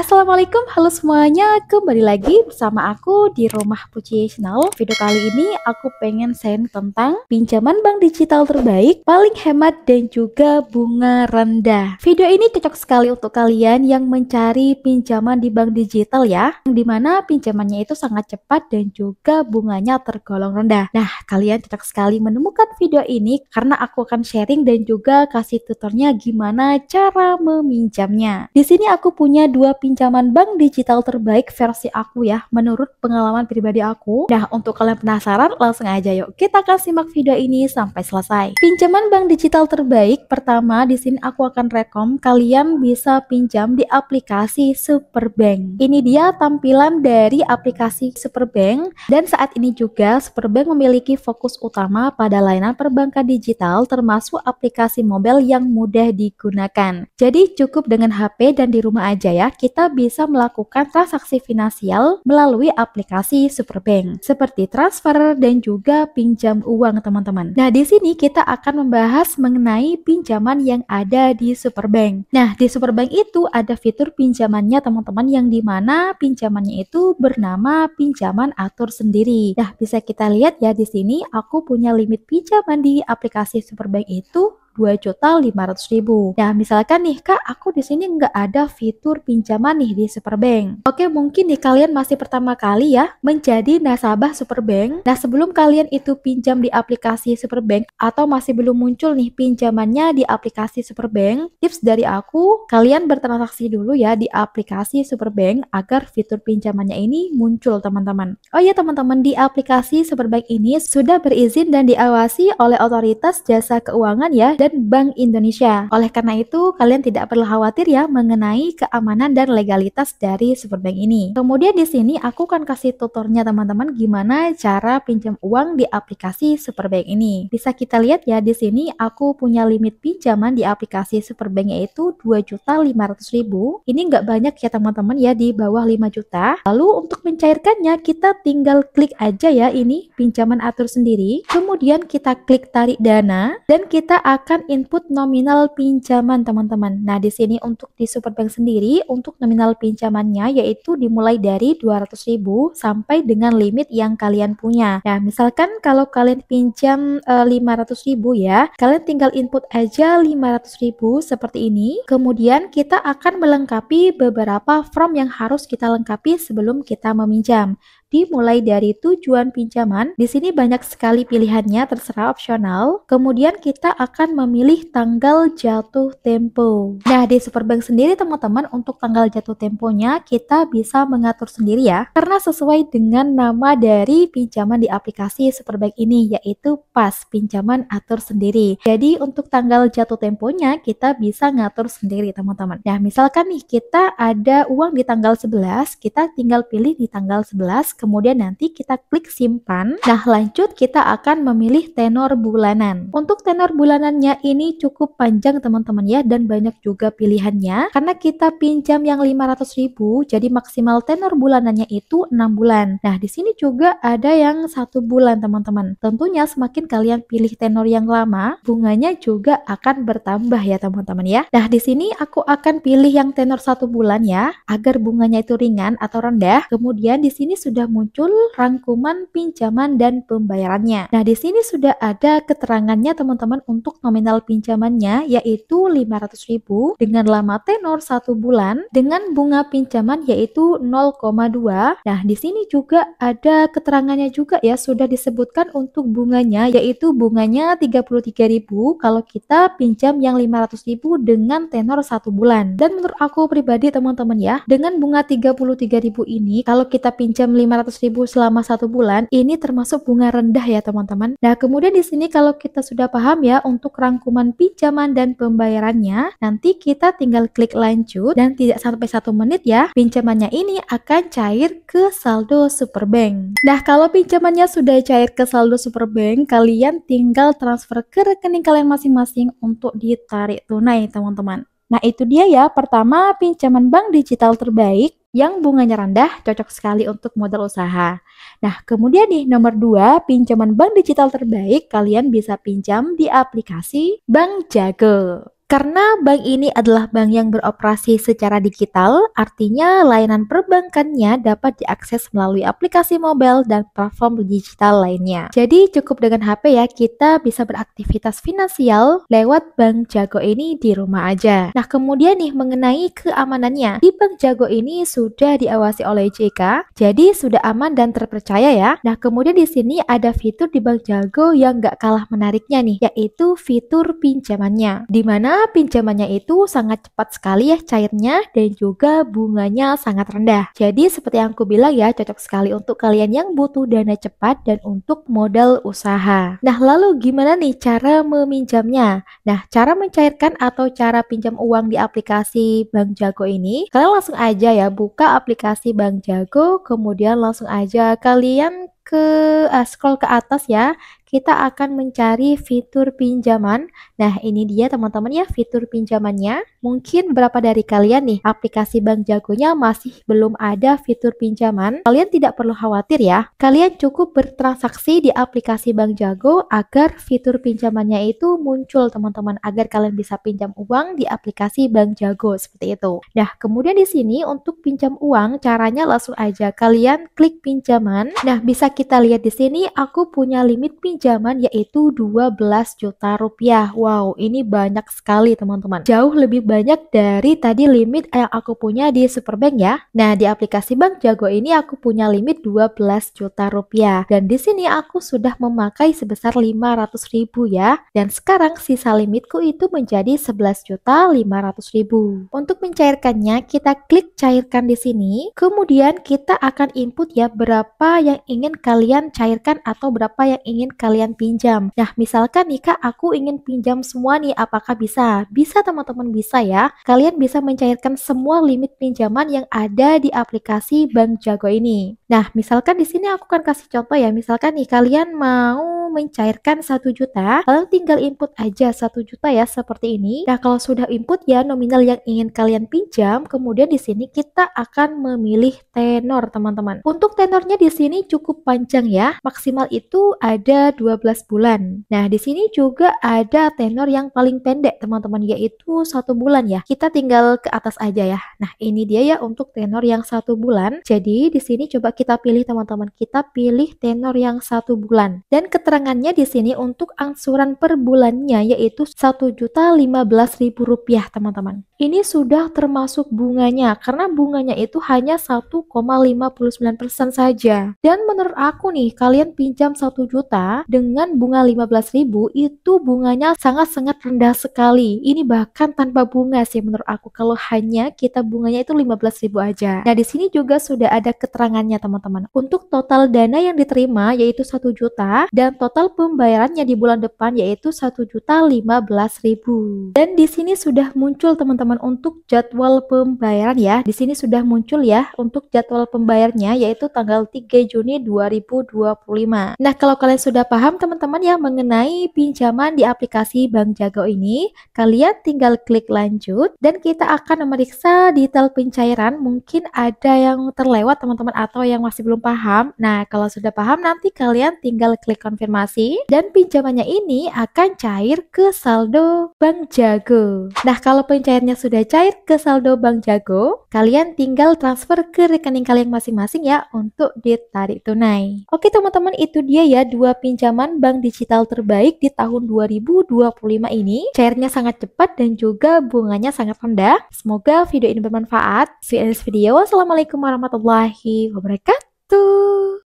Assalamualaikum, halo semuanya. Kembali lagi bersama aku di Rumah Puci Channel. Video kali ini aku pengen sharing tentang pinjaman bank digital terbaik, paling hemat dan juga bunga rendah. Video ini cocok sekali untuk kalian yang mencari pinjaman di bank digital ya, yang dimana pinjamannya itu sangat cepat dan juga bunganya tergolong rendah. Nah, kalian cocok sekali menemukan video ini karena aku akan sharing dan juga kasih tutornya gimana cara meminjamnya. Di sini aku punya dua pinjaman bank digital terbaik versi aku ya, menurut pengalaman pribadi aku. Nah, untuk kalian penasaran, langsung aja yuk kita akan simak video ini sampai selesai. Pinjaman bank digital terbaik pertama di sini aku akan rekom kalian bisa pinjam di aplikasi Superbank. Ini dia tampilan dari aplikasi Superbank, dan saat ini juga Superbank memiliki fokus utama pada layanan perbankan digital termasuk aplikasi mobile yang mudah digunakan. Jadi cukup dengan HP dan di rumah aja ya, kita bisa melakukan transaksi finansial melalui aplikasi Superbank seperti transfer dan juga pinjam uang teman-teman. Nah, di sini kita akan membahas mengenai pinjaman yang ada di Superbank. Nah, di Superbank itu ada fitur pinjamannya teman-teman, yang dimana pinjamannya itu bernama pinjaman atur sendiri. Nah, bisa kita lihat ya di sini aku punya limit pinjaman di aplikasi Superbank itu 2.500.000. Nah, misalkan nih Kak, aku di sini nggak ada fitur pinjaman nih di Superbank. Oke, mungkin nih kalian masih pertama kali ya menjadi nasabah Superbank. Nah, sebelum kalian itu pinjam di aplikasi Superbank atau masih belum muncul nih pinjamannya di aplikasi Superbank, tips dari aku, kalian bertransaksi dulu ya di aplikasi Superbank agar fitur pinjamannya ini muncul teman-teman. Oh ya teman-teman, di aplikasi Superbank ini sudah berizin dan diawasi oleh Otoritas Jasa Keuangan ya, dan Bank Indonesia. Oleh karena itu, kalian tidak perlu khawatir ya mengenai keamanan dan legalitas dari Superbank ini. Kemudian di sini aku akan kasih tutornya teman-teman gimana cara pinjam uang di aplikasi Superbank ini. Bisa kita lihat ya di sini aku punya limit pinjaman di aplikasi Superbank yaitu 2.500.000. Ini nggak banyak ya teman-teman ya, di bawah 5 juta. Lalu untuk mencairkannya kita tinggal klik aja ya ini pinjaman atur sendiri. Kemudian kita klik tarik dana dan kita akan input nominal pinjaman teman-teman. Nah, di sini untuk di Superbank sendiri untuk nominal pinjamannya yaitu dimulai dari 200.000 sampai dengan limit yang kalian punya. Nah, misalkan kalau kalian pinjam 500.000 ya, kalian tinggal input aja 500.000 seperti ini. Kemudian kita akan melengkapi beberapa form yang harus kita lengkapi sebelum kita meminjam. Dimulai dari tujuan pinjaman, di sini banyak sekali pilihannya, terserah opsional. Kemudian kita akan memilih tanggal jatuh tempo. Nah, di Superbank sendiri teman-teman, untuk tanggal jatuh temponya kita bisa mengatur sendiri ya, karena sesuai dengan nama dari pinjaman di aplikasi Superbank ini, yaitu pas pinjaman atur sendiri. Jadi untuk tanggal jatuh temponya kita bisa ngatur sendiri teman-teman. Nah, misalkan nih kita ada uang di tanggal 11, kita tinggal pilih di tanggal 11, kemudian nanti kita klik simpan. Nah, lanjut kita akan memilih tenor bulanan. Untuk tenor bulanannya ini cukup panjang teman-teman ya, dan banyak juga pilihannya. Karena kita pinjam yang 500.000, jadi maksimal tenor bulanannya itu 6 bulan. Nah, di sini juga ada yang 1 bulan teman-teman. Tentunya semakin kalian pilih tenor yang lama, bunganya juga akan bertambah ya teman-teman ya. Nah, di sini aku akan pilih yang tenor 1 bulan ya, agar bunganya itu ringan atau rendah. Kemudian di sini sudah muncul rangkuman pinjaman dan pembayarannya. Nah, di sini sudah ada keterangannya teman-teman untuk nominal pinjamannya yaitu 500.000 dengan lama tenor 1 bulan dengan bunga pinjaman yaitu 0,2. Nah, di sini juga ada keterangannya juga ya, sudah disebutkan untuk bunganya yaitu bunganya 33.000 kalau kita pinjam yang 500.000 dengan tenor 1 bulan. Dan menurut aku pribadi teman-teman ya, dengan bunga 33.000 ini kalau kita pinjam 500.000 selama 1 bulan, ini termasuk bunga rendah ya teman-teman. Nah, kemudian di sini kalau kita sudah paham ya untuk rangkuman pinjaman dan pembayarannya, nanti kita tinggal klik lanjut dan tidak sampai 1 menit ya, pinjamannya ini akan cair ke saldo Superbank. Nah, kalau pinjamannya sudah cair ke saldo Superbank, kalian tinggal transfer ke rekening kalian masing-masing untuk ditarik tunai teman-teman. Nah, itu dia ya, pertama pinjaman bank digital terbaik yang bunganya rendah, cocok sekali untuk modal usaha. Nah, kemudian nih nomor 2, pinjaman bank digital terbaik, kalian bisa pinjam di aplikasi Bank Jago. Karena bank ini adalah bank yang beroperasi secara digital, artinya layanan perbankannya dapat diakses melalui aplikasi mobile dan platform digital lainnya. Jadi cukup dengan HP ya, kita bisa beraktivitas finansial lewat Bank Jago ini di rumah aja. Nah, kemudian nih mengenai keamanannya, di Bank Jago ini sudah diawasi oleh JK, jadi sudah aman dan terpercaya ya. Nah, kemudian di sini ada fitur di Bank Jago yang gak kalah menariknya nih, yaitu fitur pinjamannya. Dimana pinjamannya itu sangat cepat sekali ya cairnya dan juga bunganya sangat rendah. Jadi seperti yang aku bilang ya, cocok sekali untuk kalian yang butuh dana cepat dan untuk modal usaha. Nah, lalu gimana nih cara meminjamnya? Nah, cara mencairkan atau cara pinjam uang di aplikasi Bank Jago ini, kalian langsung aja ya buka aplikasi Bank Jago, kemudian langsung aja kalian scroll ke atas ya, kita akan mencari fitur pinjaman. Nah, ini dia teman-teman ya fitur pinjamannya. Mungkin berapa dari kalian nih aplikasi Bank Jagonya masih belum ada fitur pinjaman. Kalian tidak perlu khawatir ya. Kalian cukup bertransaksi di aplikasi Bank Jago agar fitur pinjamannya itu muncul teman-teman, agar kalian bisa pinjam uang di aplikasi Bank Jago seperti itu. Nah, kemudian di sini untuk pinjam uang caranya langsung aja kalian klik pinjaman. Nah, bisa kita lihat di sini aku punya limit pinjaman yaitu 12 juta rupiah. Wow, ini banyak sekali teman-teman. Jauh lebih banyak dari tadi limit yang aku punya di Superbank ya. Nah, di aplikasi Bank Jago ini aku punya limit 12 juta rupiah. Dan di sini aku sudah memakai sebesar 500.000 ya. Dan sekarang sisa limitku itu menjadi 11.500.000. Untuk mencairkannya, kita klik cairkan di sini. Kemudian kita akan input ya berapa yang ingin kalian cairkan atau berapa yang ingin kalian pinjam. Nah, misalkan nih Kak, aku ingin pinjam semua nih, apakah bisa? Bisa teman-teman, bisa ya. Kalian bisa mencairkan semua limit pinjaman yang ada di aplikasi Bank Jago ini. Nah, misalkan di sini aku akan kasih contoh ya. Misalkan nih kalian mau mencairkan 1 juta, kalian tinggal input aja 1 juta ya seperti ini. Nah, kalau sudah input ya nominal yang ingin kalian pinjam, kemudian di sini kita akan memilih tenor teman-teman. Untuk tenornya di sini cukup panjang ya, maksimal itu ada 12 bulan. Nah, di sini juga ada tenor yang paling pendek teman-teman, yaitu 1 bulan ya. Kita tinggal ke atas aja ya. Nah, ini dia ya untuk tenor yang 1 bulan. Jadi di sini coba kita pilih teman-teman, kita pilih tenor yang 1 bulan. Dan keterangannya di sini untuk angsuran per bulannya yaitu 1.015.000 rupiah teman-teman. Ini sudah termasuk bunganya karena bunganya itu hanya 1,59% saja. Dan menurut aku nih, kalian pinjam 1 juta dengan bunga 15.000 itu bunganya sangat-sangat rendah sekali. Ini bahkan tanpa bunga sih menurut aku, kalau hanya kita bunganya itu 15.000 aja. Nah, di sini juga sudah ada keterangannya teman-teman. Untuk total dana yang diterima yaitu 1 juta dan total pembayarannya di bulan depan yaitu 1.015.000. Dan di sini sudah muncul teman-teman untuk jadwal pembayaran ya. Di sini sudah muncul ya untuk jadwal pembayarnya yaitu tanggal 3 Juni 2025. Nah, kalau kalian sudah paham teman-teman ya mengenai pinjaman di aplikasi Bank Jago ini, kalian tinggal klik lanjut dan kita akan memeriksa detail pencairan. Mungkin ada yang terlewat teman-teman atau yang masih belum paham. Nah, kalau sudah paham nanti kalian tinggal klik konfirmasi dan pinjamannya ini akan cair ke saldo Bank Jago. Nah, kalau pencairnya sudah cair ke saldo Bank Jago, kalian tinggal transfer ke rekening kalian masing-masing ya untuk ditarik tunai. Oke teman-teman, itu dia ya 2 pinjaman bank digital terbaik di tahun 2025 ini. Cairnya sangat cepat dan juga bunganya sangat rendah. Semoga video ini bermanfaat. See you in this video. Wassalamualaikum warahmatullahi wabarakatuh.